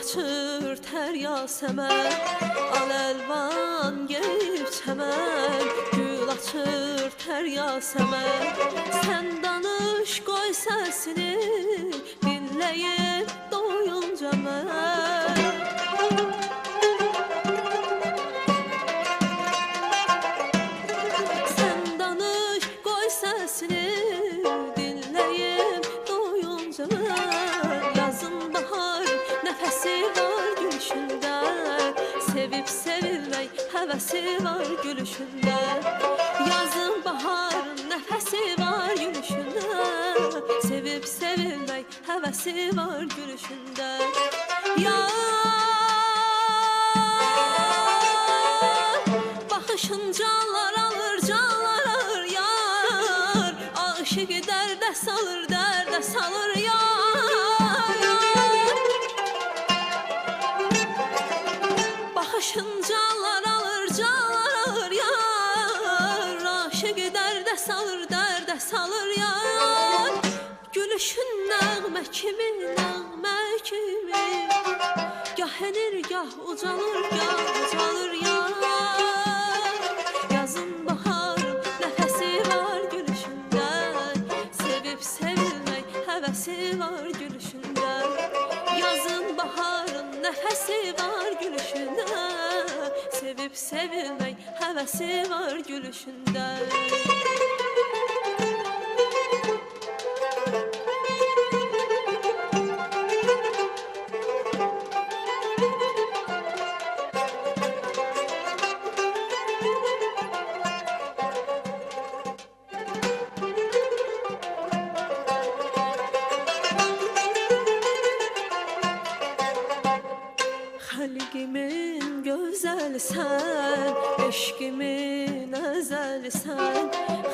açır tər yasəmən, al-əlvan geyib çəmən. Gül açır tər yasəmən, sən danış qoy səsini, dinləyib doyunca mən. Sən danış qoy səsini, dinləyib doyunca mən. Yazın bahar nəfəsi var gülüşündə, sevib sevilmək həvəsi var gülüşündə. Yazın baharın nəfəsi var gülüşündə, sevib sevilmək həvəsi var gülüşündə. Yar, baxışın canlar alır, canlar alır yar. Aşıqı dərdə salır, dərdə salır yar. Baxışın canlar alır, canlar alır yar. Aşıqı dərdə salır, dərdə salır yar. Gülüşün nəğmə kimi, nəğmə kimi, gah enir, gah ucalır, gah ucalır yar. Yazın baharın nəfəsi var gülüşündə, sevib sevilmək həvəsi var gülüşündə. Yazın baharın nəfəsi var gülüşündə, sevib sevilmək həvəsi var gülüşündə. Xəlqimin gözəlsən, eşqimin əzəlsən.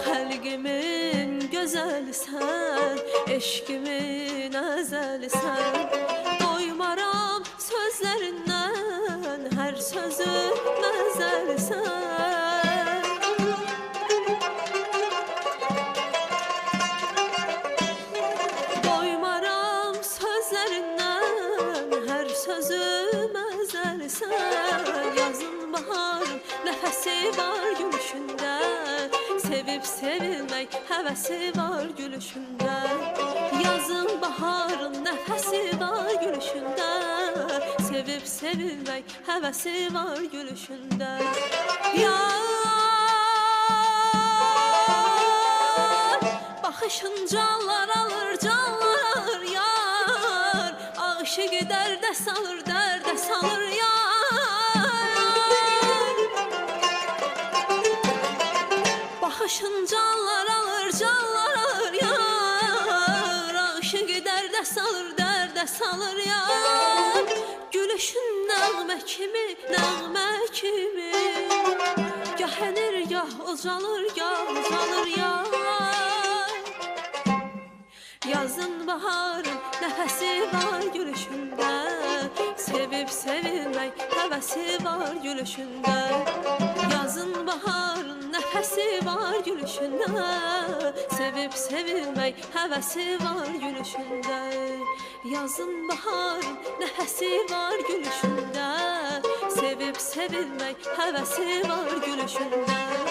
Xəlqimin gözəlsən, eşqimin əzəlsən. Doymaram sözlərindən, hər sözü məzəlsən. Doymaram sözlərindən, hər sözü məzəlsən. Yazın baharın nəfəsi var gülüşündə, sevib sevilmək həvəsi var gülüşündə. Yazın baharın nəfəsi var gülüşündə, sevib sevilmək həvəsi var gülüşündə. Yar, baxışın canlar alır, canlar alır yar. Aşıqı dərdə salır, dərdə salır yar. Baxışın canlar alır, canlar alır yar. Aşıqı dərdə salır, dərdə salır yar. Gülüşün nəğmə kimi, nəğmə kimi, gah enir, gah ucalır, gah ucalır yar. Yazın baharın nəfəsi var gülüşündə, sevib sevilmək həvəsi var gülüşündə. Yazın baharın nəfəsi var gülüşündə, sevib sevilmək həvəsi var gülüşündə. Yazın baharın nəfəsi var gülüşündə, sevib sevilmək həvəsi var gülüşündə.